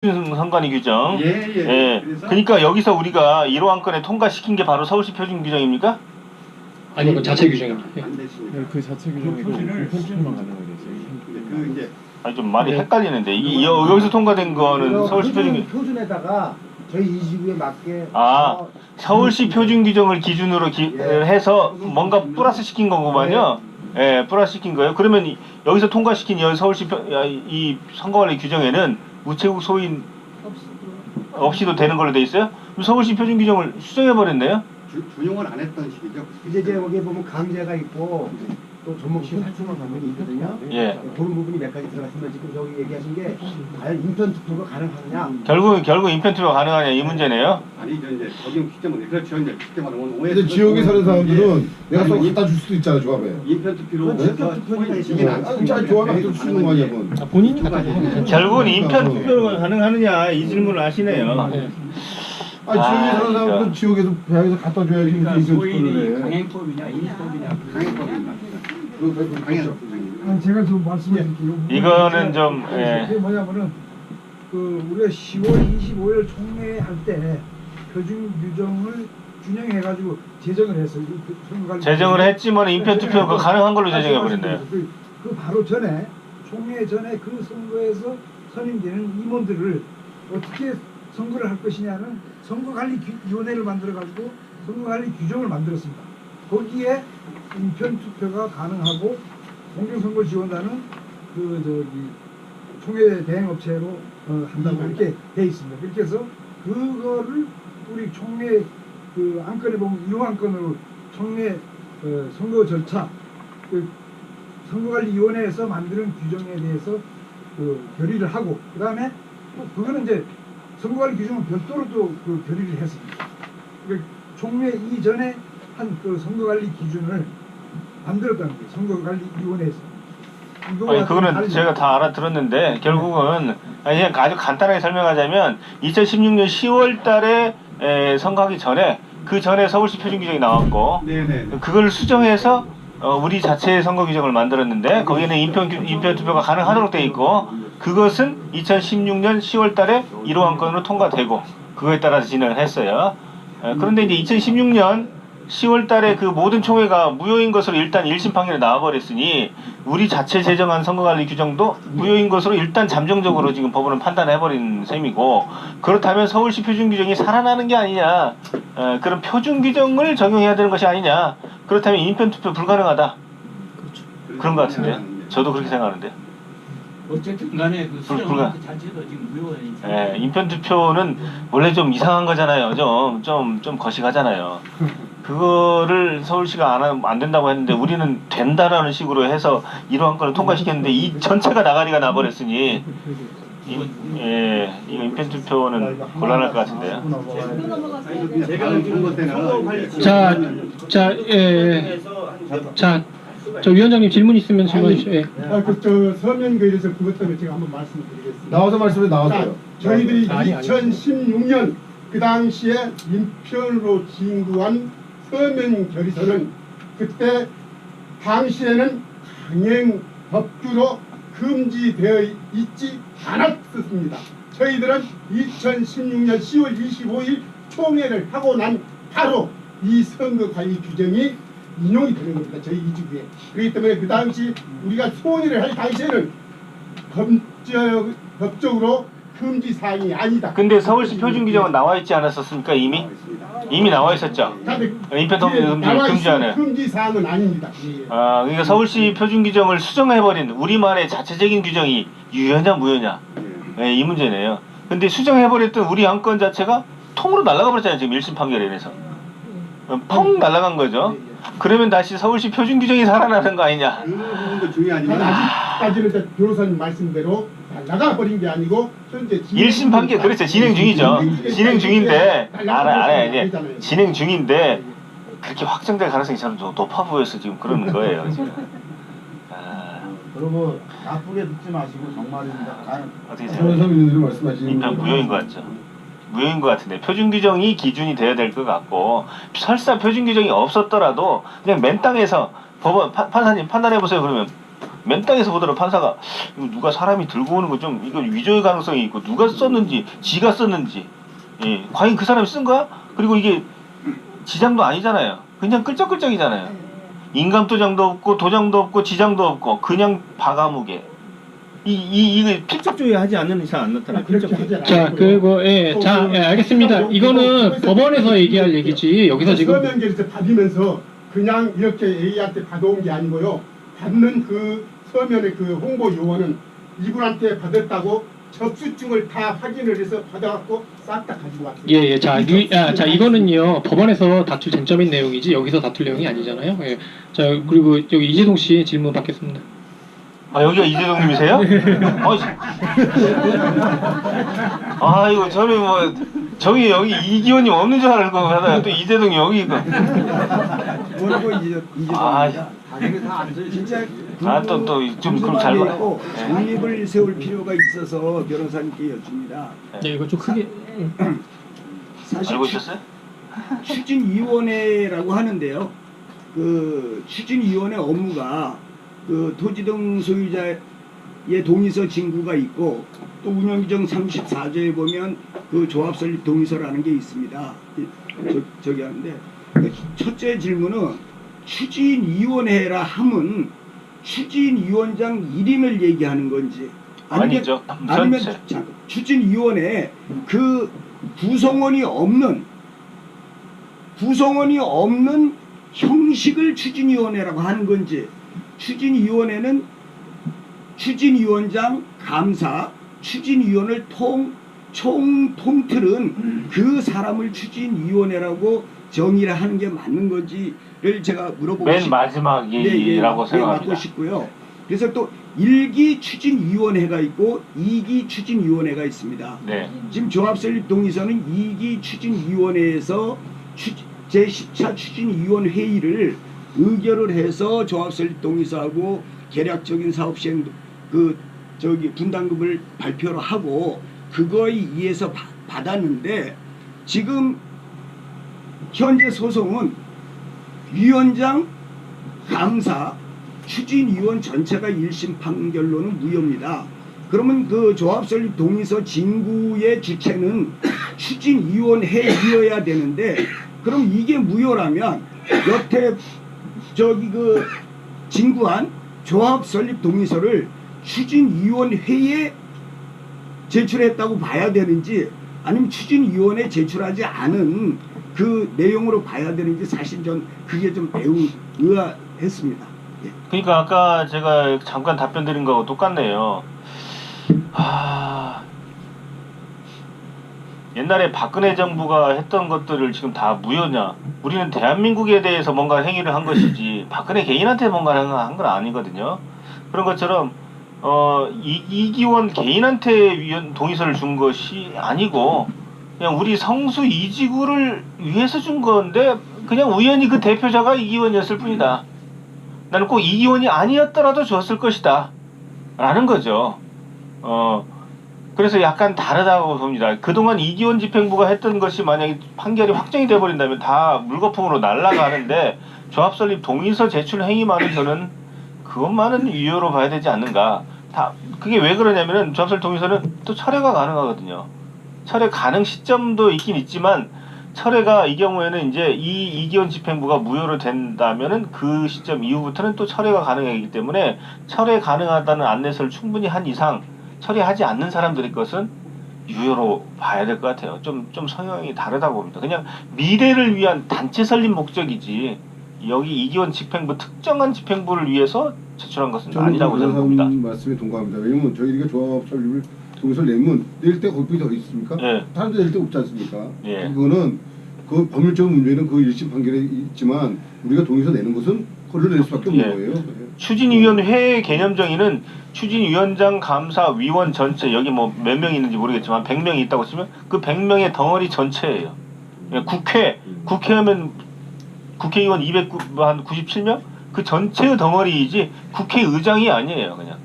선관위 규정. 예. 그러니까 여기서 우리가 1호 안건에 통과시킨 게 바로 서울시 표준 규정입니까? 아니, 그건 자체 규정입니다. 안 됐습니다. 그 자체 규정이고 편집만 가능하게 됐어요. 그 이제 아니 좀 말이 헷갈리는데 여기서 통과된 거는 서울시 표준 규정. 표준에다가 저희 이 지구에 맞게 서울시 표준 규정을 기준으로 해서 뭔가 플러스 시킨 거구만요. 예, 플러스 시킨 거예요. 그러면 여기서 통과시킨 서울시 이 선거관리 규정에는 우체국 소인 없이도 되는 걸로 돼 있어요? 그럼 서울시 표준 규정을 수정해 버렸네요. 준용을 안 했던 식이죠. 이제 여기 보면 강제가 있고 또 조목식 활성화 방법이 있거든요. 예. 그런 부분이 몇 가지 들어갔으면 지금 저기 얘기하신 게 과연 인턴 투표가 가능하느냐? 결국 인편 투표 가능하냐 이 문제네요. 아니죠. 이제 적용 시점은 그렇죠. 이제 시점은 오해. 근데 지역에 사는 사람들은 내가 또 갖다 줄 수도 있잖아, 조합에. 인편 투표로 직접 투표니까 이게 조합에 갖다 줄 수 있는 거 아니야, 그건. 본인이 갖다 주는 결국은 인편 투표가 가능하느냐 이 질문을 하시네요. 아니, 지역에 사는 사람들은 그러니까. 지역에서 배양에서 갖다 줘야지. 그러니까 소인이 투표를 해. 강행법이냐 인법이냐 강행법입니다. 강행. 아니 제가 좀 말씀드릴게요. 이거는 좀 그게 뭐냐면은 그 우리가 10월 25일 총회 할 때 표준 규정을 균형해가지고 제정을 했어요. 제정을 했지만 인편 투표가 가능한 걸로 제정해 버렸네요. 그 바로 전에 총회 전에 그 선거에서 선임되는 임원들을 어떻게 선거를 할 것이냐는 선거관리위원회를 만들어가지고 선거관리 규정을 만들었습니다. 거기에 인편 투표가 가능하고 공정선거 지원단은 총회 대행업체로 한다고 이렇게 돼 있습니다. 그렇게 해서 그거를 우리 총회 그 안건에 보면 1호 안건으로 총회 선거 절차 선거관리위원회에서 만드는 규정에 대해서 결의를 하고 그 다음에 그거는 이제 선거관리 규정은 별도로 또 결의를 했습니다. 그러니까 총회 이전에 한 그 선거관리 기준을 만들었다는 거예요. 선거관리위원회에서. 아니 그거는 제가 다 알아들었는데 결국은 그냥 아주 간단하게 설명하자면 2016년 10월 달에 선거하기 전에 그 전에 서울시 표준 규정이 나왔고 그걸 수정해서 우리 자체의 선거 규정을 만들었는데 거기는 인편 투표가 가능하도록 돼 있고 그것은 2016년 10월 달에 1호 안건으로 통과되고 그거에 따라서 진행을 했어요. 그런데 이제 2016년 10월 달에 그 모든 총회가 무효인 것으로 일단 1심 판결이 나와버렸으니 우리 자체 제정한 선거관리 규정도 무효인 것으로 일단 잠정적으로 지금 법원은 판단해버린 셈이고 그렇다면 서울시 표준 규정이 살아나는 게 아니냐 그런 표준 규정을 적용해야 되는 것이 아니냐 그렇다면 인편 투표 불가능하다 그런 것 같은데요. 저도 그렇게 생각하는데요. 어쨌든 간에 그 수정 자체도 지금 무효하니까 인편 투표는 원래 좀 이상한 거잖아요. 좀 거시가잖아요. 그거를 서울시가 안 된다고 했는데 우리는 된다라는 식으로 해서 1호 안건을 통과시켰는데 이 전체가 나가리가 나버렸으니 이거 인편 투표는 곤란할 것 같은데요. 제가 본 때는 저 위원장님 질문 있으면 질문해 주세요. 저 서면교에 대해서 그것 때문에 제가 한번 말씀드리겠습니다. 나와서 말씀해, 나왔어요. 저희들이 2016년 그 당시에 인편으로 진구한 서면 결의서는 그때 당시에는 강행 법규로 금지되어 있지 않았습니다. 저희들은 2016년 10월 25일 총회를 하고 난 바로 이 선거관리 규정이 인용이 되는 겁니다. 저희 이주구에. 그렇기 때문에 그 당시 우리가 소원을 할 당시에는 법적으로 금지 사항이 아니다. 근데 서울시 표준 규정은 나와 있지 않았었습니까 이미? 이미 나와 있었죠. 인편 투표 금지하는. 금지 사항은 아닙니다. 그러니까 서울시 표준 규정을 수정해버린 우리만의 자체적인 규정이 유효냐 무효냐 이 문제네요. 근데 수정해버렸던 우리 안건 자체가 통으로 날아가 버렸잖아요. 지금 1심 판결에 의해서 펑 날아간 거죠. 그러면 다시 서울시 표준 규정이 살아나는 거 아니냐. 그 부분도 중요하지만 아직까지는 변호사님 말씀대로 나가버린 게 아니고 현재 1심 판결 그렇죠. 진행 중이죠. 진행 중인데 알아요. 이제 진행 중인데 그렇게 확정될 가능성이 참 높아 보여서 지금 그러는 거예요. 지금. 여러분 나쁘게 듣지 마시고 정말입니다. 어떻게 변호사 생각해요? 분들이 말씀하시는 인편 무효인 것 같죠. 무효인 것 같은데 표준 규정이 기준이 돼야 될 것 같고 설사 표준 규정이 없었더라도 그냥 맨 땅에서 법원 판사님 판단해 보세요. 그러면 맨 땅에서 보더라도 판사가 이거 누가 사람이 들고 오는 거 좀 이거 위조의 가능성이 있고 누가 썼는지 지가 썼는지 예 과연 그 사람이 쓴 거야? 그리고 이게 지장도 아니잖아요. 그냥 끌적끌적이잖아요. 인감도장도 없고 도장도 없고 지장도 없고 그냥 바가무게. 이거 필적조회 하지 않는 이상 안 나타나. 필적조회. 자, 그리고 알겠습니다. 이거는 법원에서 얘기할 얘기지 여기서 지금 서면계에서 받으면서 그냥 이렇게 A한테 받아온 게 아니고요. 받는 그 서면의 그 홍보 요원은 이분한테 받았다고 접수증을 다 확인을 해서 받아갖고 싹 다 가지고 왔어요. 예. 자, 이거는요 법원에서 다툴 쟁점인 내용이지 여기서 다툴 내용이 아니잖아요. 예. 자, 그리고 여기 이재동 씨 질문 받겠습니다. 아 여기가 이재동님이세요? 이거 저는 뭐 저기 여기 이기원님 없는 줄 알고 하다가 또 이재동이 여기 있고. 뭐라고 이재동입니다. 당연히 다 앉아요. 진짜 또 좀 그럼 잘 봐. 중립을 세울 필요가 있어서 변호사님께 여쭙니다. 네, 이거 좀 크게. 사실 알고 있었어요? 추진위원회라고 하는데요. 그 추진위원회 업무가 그 토지 등 소유자의 동의서 징구가 있고 또 운영규정 34조에 보면 그 조합 설립 동의서라는 게 있습니다. 저기 하는데 첫째 질문은 추진위원회라 함은 추진위원장 1인을 얘기하는 건지 아니죠. 아니면 전체. 추진위원회 그 구성원이 없는 형식을 추진위원회라고 하는 건지 추진위원회는 추진위원장, 감사, 추진위원을 통틀은 그 사람을 추진위원회라고 정의를 하는 게 맞는 건지를 제가 물어보고 맨 마지막이라고 생각합니다. 맞고 싶고요. 그래서 또 1기 추진위원회가 있고 2기 추진위원회가 있습니다. 네. 지금 조합설립 동의서는 2기 추진위원회에서 제10차 추진위원회의를 의결을 해서 조합설립 동의서하고 계략적인 사업시행 분담금을 발표를 하고 그거에 의해서 받았는데 지금 현재 소송은 위원장, 감사, 추진위원 전체가 1심 판결로는 무효입니다. 그러면 그 조합설립 동의서 징구의 주체는 추진위원회이어야 되는데 그럼 이게 무효라면 여태 그 징구한 조합설립 동의서를 추진위원회에 제출했다고 봐야 되는지 아니면 추진위원회에 제출하지 않은 그 내용으로 봐야 되는지 사실 전 그게 좀 매우 의아했습니다. 예. 그러니까 아까 제가 잠깐 답변 드린 거하고 똑같네요. 옛날에 박근혜 정부가 했던 것들을 지금 다 무효냐? 우리는 대한민국에 대해서 뭔가 행위를 한 것이지 박근혜 개인한테 뭔가 한 건 아니거든요. 그런 것처럼 이기원 개인한테 동의서를 준 것이 아니고 그냥 우리 성수 이지구를 위해서 준 건데 그냥 우연히 그 대표자가 이기원이었을 뿐이다. 나는 꼭 이기원이 아니었더라도 줬을 것이다 라는 거죠. 그래서 약간 다르다고 봅니다. 그동안 이기원 집행부가 했던 것이 만약에 판결이 확정이 돼버린다면 다 물거품으로 날아가는데 조합설립 동의서 제출 행위만은 저는 그것만은 유효로 봐야 되지 않는가. 그게 왜 그러냐면은 조합설립 동의서는 또 철회가 가능하거든요. 철회 가능 시점도 있긴 있지만 철회가 이 경우에는 이제 이기원 집행부가 무효로 된다면은 그 시점 이후부터는 또 철회가 가능하기 때문에 철회 가능하다는 안내서를 충분히 한 이상 처리하지 않는 사람들의 것은 유효로 봐야 될 것 같아요. 좀 성향이 다르다고 봅니다. 그냥 미래를 위한 단체 설립 목적이지 여기 이기원 집행부 특정한 집행부를 위해서 제출한 것은 아니라고 저는 봅니다. 말씀에 동감합니다. 왜냐면 저희가 조합 설립을 동의서 내면 낼 때 거기 더 있습니까? 예. 사람들 낼 데 없지 않습니까? 예. 이거는 그 법률적인 문제는 그 1심 판결에 있지만 우리가 동의서 내는 것은 그걸 낼 수밖에 없는 예. 거예요. 추진위원회 개념 정의는 추진위원장, 감사, 위원 전체 여기 뭐 몇 명 있는지 모르겠지만 100명이 있다고 치면 그 100명의 덩어리 전체예요. 국회하면 국회의원 297명? 그 전체의 덩어리이지 국회의장이 아니에요. 그냥.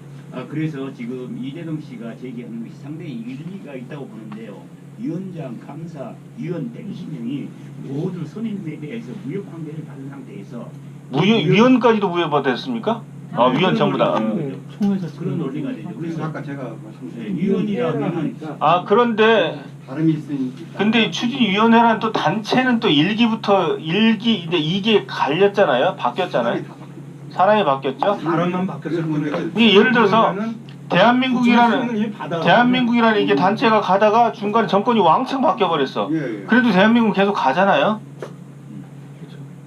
그래서 지금 이재동 씨가 제기하는 것이 상당히 일리가 있다고 보는데요. 위원장, 감사, 위원 120명이 모두 선임에 대해서 무효 판결을 받은 상태에서 위원까지도 무효받았습니까? 위원 전부 다. 그런 논리가 되죠. 그래서 그래서 아까 제가 말씀드린 위원이라면은 그런데 다름이 있으니까. 근데 추진위원회란 또 단체는 또 1기부터 1기 이게 갈렸잖아요. 바뀌었잖아요. 사람이 바뀌었죠. 사람만 바뀌었을 뿐이지. 이게 예를 들어서 대한민국이라는 이게 단체가 가다가 중간에 정권이 왕창 바뀌어버렸어. 예. 그래도 대한민국은 계속 가잖아요.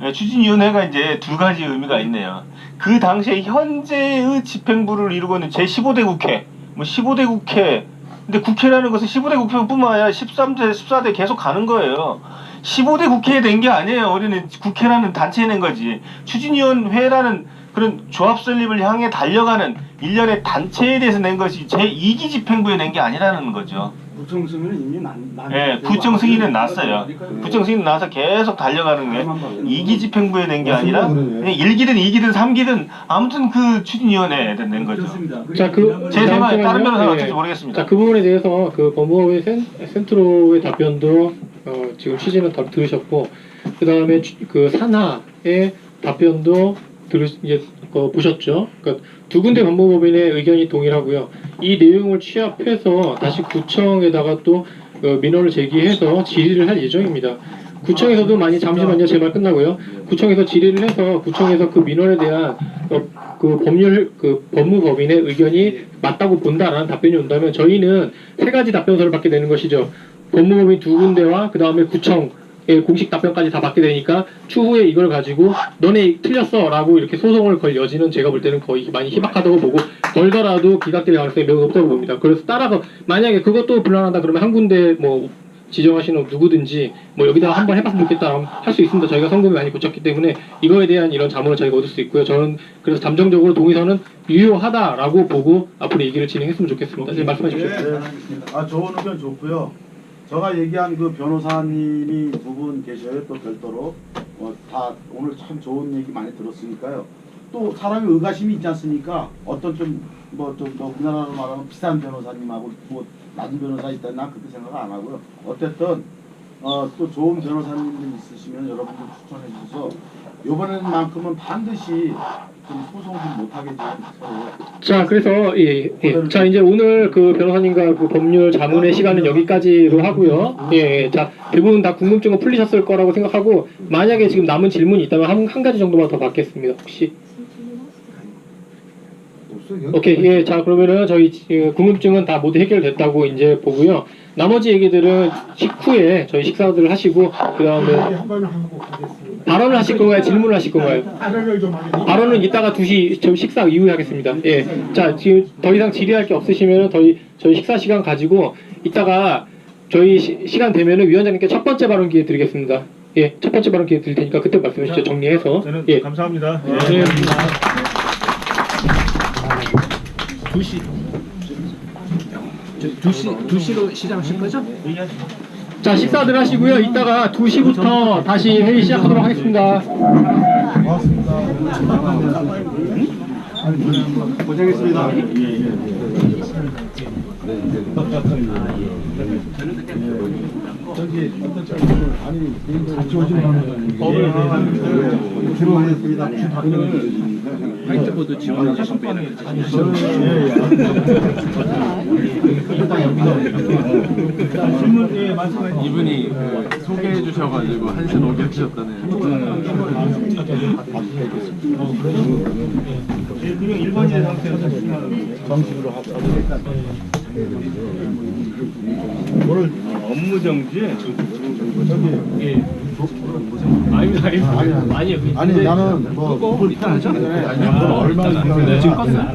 예, 추진위원회가 이제 두 가지 의미가 있네요. 그 당시에 현재의 집행부를 이루고 있는 제15대 국회, 뭐 15대 국회, 근데 국회라는 것은 15대 국회뿐만 아니라 13대, 14대 계속 가는 거예요. 15대 국회에 낸 게 아니에요. 우리는 국회라는 단체에 낸 거지. 추진위원회라는 그런 조합 설립을 향해 달려가는 일련의 단체에 대해서 낸 것이 제2기 집행부에 낸 게 아니라는 거죠. 부청 승인은 이미 난. 예, 부청 승인은 났어요. 부청 승인은 나서 계속 달려가는 게 2기 집행부에 낸 게 아니라 그냥 1기든 2기든 3기든 아무튼 그 추진위원회에 낸 거죠. 자, 제 생각에 다른 변호사는 예. 어떨지 모르겠습니다. 자, 그 부분에 대해서 그 법무법인 센트로의 답변도 지금 취지는 다 들으셨고, 그 다음에 그 산하의 답변도 보셨죠. 그러니까 두 군데 법무법인의 의견이 동일하고요. 이 내용을 취합해서 다시 구청에다가 또 민원을 제기해서 질의를 할 예정입니다. 구청에서도 잠시만요, 제 말 끝나고요. 구청에서 질의를 해서 구청에서 그 민원에 대한 그 법무법인의 의견이 맞다고 본다라는 답변이 온다면 저희는 세 가지 답변서를 받게 되는 것이죠. 법무법인 두 군데와 그 다음에 구청 공식 답변까지 다 받게 되니까 추후에 이걸 가지고 너네 틀렸어 라고 이렇게 소송을 걸 여지는 제가 볼 때는 거의 많이 희박하다고 보고, 걸더라도 기각될 가능성이 매우 높다고 봅니다. 그래서 따라서 만약에 그것도 불안하다 그러면 한 군데 뭐 지정하시는 누구든지 뭐 여기다가 한번 해봤으면 좋겠다 할 수 있습니다. 저희가 성금이 많이 붙였기 때문에 이거에 대한 이런 자문을 저희가 얻을 수 있고요. 저는 그래서 잠정적으로 동의서는 유효하다라고 보고 앞으로 얘기를 진행했으면 좋겠습니다. 이제 말씀해 주십시오. 좋은 의견 좋고요. 제가 얘기한 그 변호사님이 두 분 계셔요. 또 별도로 다 오늘 참 좋은 얘기 많이 들었으니까요. 또 사람이 의가심이 있지 않습니까? 어떤 우리나라로 말하면 비싼 변호사님하고 뭐 낮은 변호사 있다, 난 그렇게 생각 안 하고요. 어쨌든 또 좋은 변호사님들 있으시면 여러분들 추천해 주셔서 이번엔만큼은 반드시 좀 소송 좀 못하게 좀 서로. 자, 그래서 자, 이제 오늘 그 변호사님과 그 법률 자문의 시간은 여기까지로 하고요. 자, 대부분 다 궁금증은 풀리셨을 거라고 생각하고, 만약에 지금 남은 질문이 있다면 한 가지 정도만 더 받겠습니다. 혹시? 오케이. 자, 그러면은 저희 궁금증은 다 모두 해결됐다고 이제 보고요. 나머지 얘기들은 식후에 저희 식사들을 하시고, 그 다음에 발언을 하실 건가요? 질문을 하실 건가요? 발언은 이따가 2시 저 식사 이후에 하겠습니다. 자, 지금 더 이상 질의할 게 없으시면 저희 식사 시간 가지고 이따가 저희 시간 되면은 위원장님께 첫 번째 발언 기회 드리겠습니다. 첫 번째 발언 기회 드릴 테니까 그때 말씀해 주시죠. 정리해서. 감사합니다. 2시로 시작하실 거죠? 자, 식사들 하시고요. 이따가 2시부터 다시 회의 시작하도록 하겠습니다. 고생했습니다. 같이 오시면 수고하셨습니다. 화이트보드 지원하신 이분이 소개해 주셔가지고 1시 오게 하셨다네요. 그냥 일반인의 상태에서 정식으로 하고. 오늘 업무 정지에 아니 나는 뭐 그걸 이따 하죠? 얼마나 지금 껐어요.